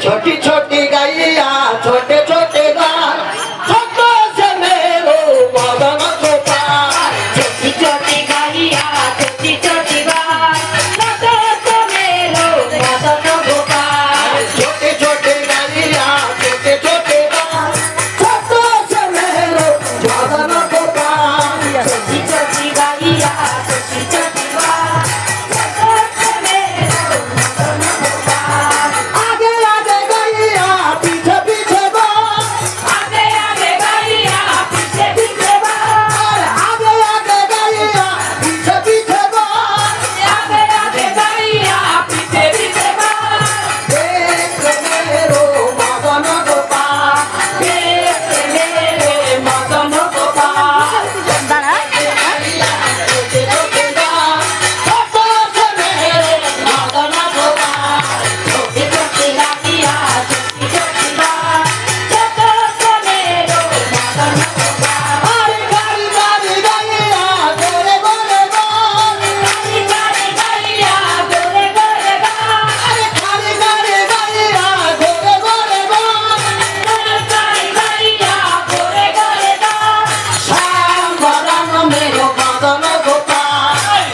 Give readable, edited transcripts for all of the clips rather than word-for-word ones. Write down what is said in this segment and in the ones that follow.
छोटी छोटी गैया छोटे छोटे गाय छोटो से मेरो मदन गोपाल छोटी छोटी गैया छोटी छोटी गाय छोटो से मेरो मदन गोपाल छोटे छोटे गैया छोटे छोटे गाय छोटो से मेरो मदन गोपाल छोटी छोटी गैया छोटी छोटी गाय छोटो से मेरो मदन गोपाल आगे आगे गैया पीछे पीछे गाय आगे आगे गैया पीछे पीछे गाय आगे आगे गैया पीछे पीछे गाय आगे आगे गैया पीछे पीछे गाय देख मेरो मदन गोपाल देख मेरे मदन गोपाल छोटे छोटे गाय छोटो से मेरो मदन गोपाल छोटी छोटी गैया छोटी छोटी गाय छोटो से मेरो मदन गोपाल अरे गाड़ी गाड़ी गैया गोरे गोरे गाय काली काली गैया गोरे गोरे गाय अरे गाड़ी गाड़ी गैया गोरे गोरे गाय काली काली गैया गोरे गोरे गाय श्याम वरण मेरो मदन गोपाल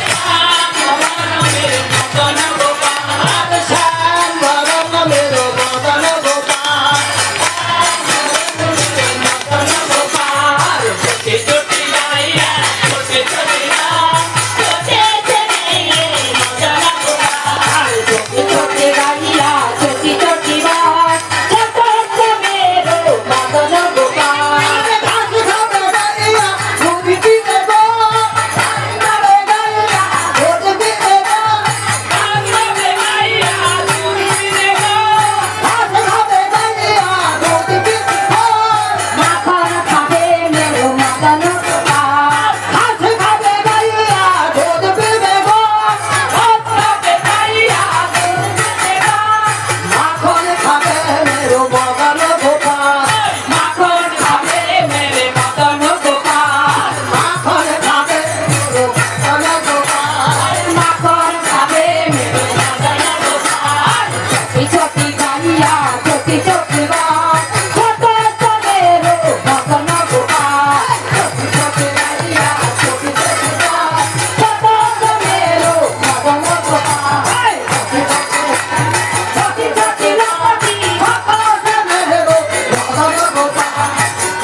मदन गोपाल श्याम वरण मेरो मदन गोपाल मदन गोपाल छोटी छोटी गैया छोटी छोटी गाय छोटे से मेरे मदन गोपाल छोटी छोटी गैया छोटी छोटी गाय छोटे से मेरो मदन गोपाल अरे घास खावे गैया दूध पीवे गाय खावे गैया दूध पीवे गाय घास खावे गैया दूध पीवे गाय माखन खावे मेरो मदन गोपाल घास खावे गैया दूध पीवे गाय माखन खावे मेरो मदन गोपाल माखन खावे मेरे मदन गोपाल माखन खावे मेरो मदन गोपाल माखन खावे मेरे मदन गोपाल छोटी छोटी गैया छोटी छोटी गाय छोटे से मेरो मदन गोपाल छोटी छोटी गैया छोटी छोटी गाय छोटे से मेरो मदन गोपाल छोटी छोटी लपटी मेरो मदन गोपाल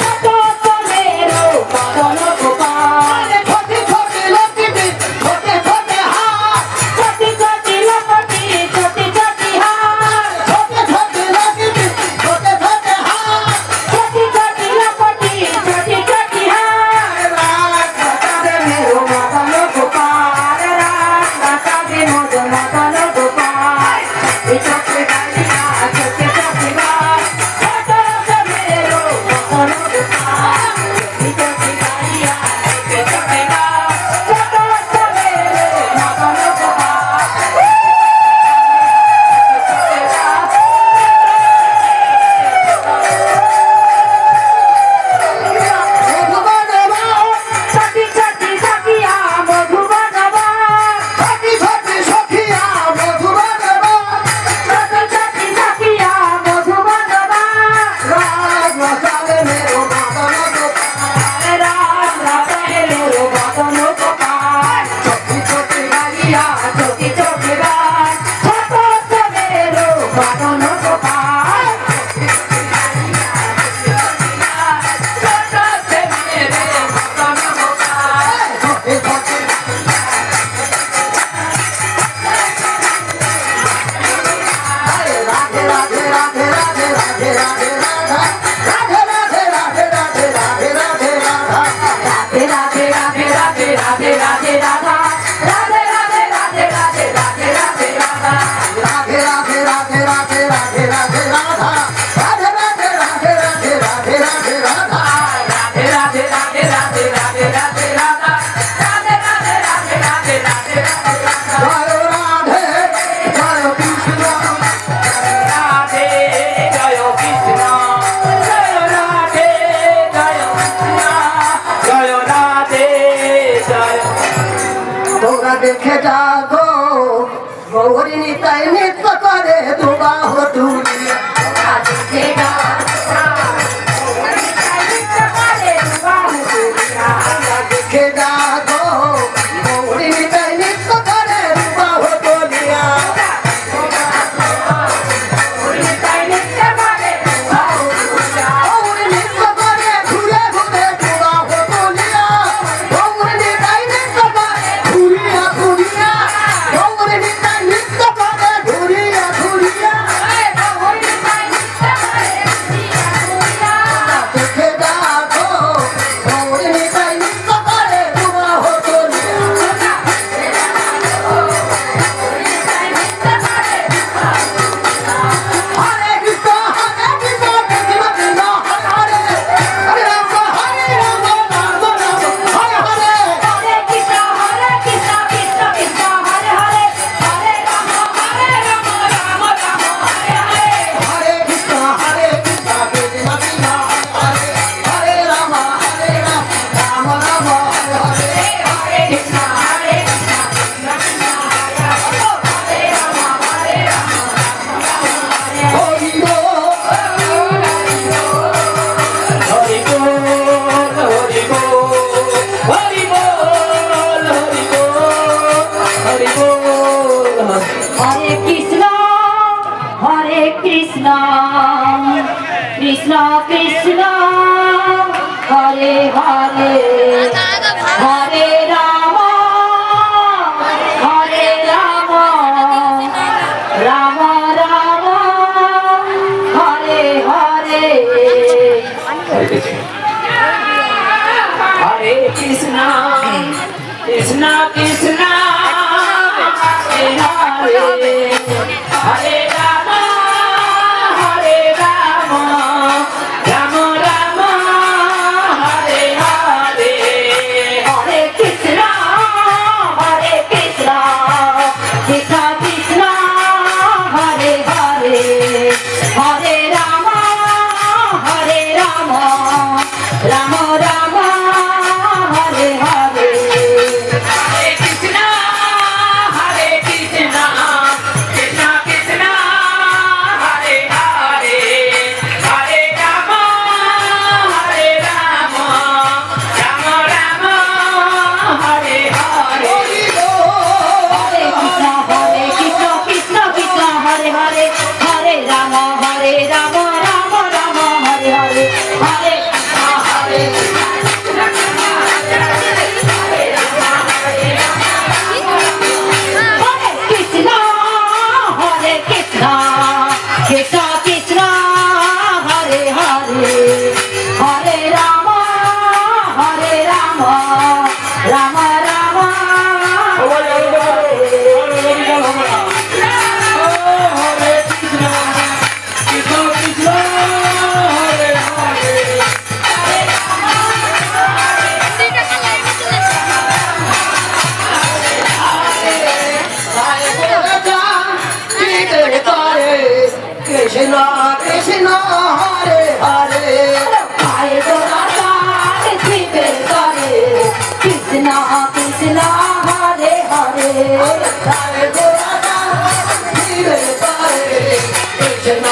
छोटे से मेरो मदन गोपाल छोटी छोटी लकड़ी छोटे छोटे हाथ छोटी छोटी लपटी छोटी छोटी हाथ छोटे छोटे लकड़ी छोटे छोटे हाथ छोटी छोटी लपटी छोटी छोटी हाथ रात राधे मेरो मदन गोपाल राधे मेरो मदन गोपाल छोटी छोटी गैया छोटी छोटी गाय छोटे से मेरो मदन गोपाल छोटी छोटी गैया छोटी छोटी गाय छोटे से मेरो मदन गोपाल छोटी छोटी सखिया मधुबन छोटी छोटी सखिया मधुबन छोटी छोटी सखिया मधुबन राज मचावे मेरो मदन गोपाल राम राधे मेरो मदन गोपाल छोटी छोटी गैया छोटी छोटी गाय छोटो से मेरो मदन गोपाल छोटो से मेरे मदन गोपाल छोटी छोटी राधे राधे राधे राधे राधे राधे राधा राधे राधे राधे राधे राधे राधे राधा राधे राधे राधे राधे राधे राधे राधा राधे राधे राधे राधे राधे राधे राधा राधे राधे राधे राधे राधे राधे राधा राधे राधे राधे राधे राधे राधे राधा राधे राधे राधे राधे राधे राधे राधा राधे राधे राधे राधे राधे राधे राधा जय राधे जय कृष्ण राधे जय कृष्ण जय राधे जय कृष्ण जय राधे जय তোরা দেখে যাগো গৌরী নিতাই নৃত্য করে দুবাহ তুলিয়া দেখে ডাকো করে বাহু দুনিয়া দেখে ডাকো গৌরী নিতাই নৃত্য করে বাহু দুনিয়া তাই নিতে পারে বাহু দুনিয়া গৌরী নৃত্য করে ঘুরে ঘুরে বাহু দুনিয়া গৌরী নিতাই নৃত্য করে ঘুরিয়া ঘুরিয়া গৌরী নিতাই নৃত্য করে ঘুরিয়া ঘুরিয়া দেখে ডাকো গৌরী নিতাই নৃত্য করে বাহু দুনিয়া হরে কৃষ্ণ কৃষ্ণ কৃষ্ণ কৃষ্ণ হরে হরে রাম রাম হরে হরে হরে কৃষ্ণ কৃষ্ণ কৃষ্ণ হরে হরে হরে রাম রাম রাম হরে হরে হরে কৃষ্ণ কৃষ্ণ কৃষ্ণ হরে হরে রাম রাম রাম হরে হরে হরে কৃষ্ণ কৃষ্ণ হরি বল হরি বল হরি বল হরি বল হরি বল হরে কৃষ্ণ কৃষ্ণ কৃষ্ণ হরে হরে হরে রাম রাম রাম হরে হরে হরে কৃষ্ণ কৃষ্ণ কৃষ্ণ হরে হরে হরে রাম রাম রাম হরে হরে হরে কৃষ্ণ কৃষ্ণ কৃষ্ণ হরে হরে হরে রাম রাম রাম হরে হরে হরে কৃষ্ণ কৃষ্ণ কৃষ্ণ কৃষ্ণ হরে হরে হরে রাম রাম রাম হরে হরে হরে কৃষ্ণ কৃষ্ণ কৃষ্ণ হরে হরে হরে রাম রাম রাম হরে হরে হরে হরে কৃষ্ণ কৃষ্ণ কৃষ্ণ কৃষ্ণ হরে হরে হরে রাম রাম রাম হরে কৃষ্ণ কৃষ্ণ কৃষ্ণ হরে হরে কৃষ্ণ কৃষ্ণ হরে হরে পায়ে তোরা কাট ছিপে করে কৃষ্ণ কৃষ্ণ হরে হরে হরে গোরা ধীরে পারে কৃষ্ণ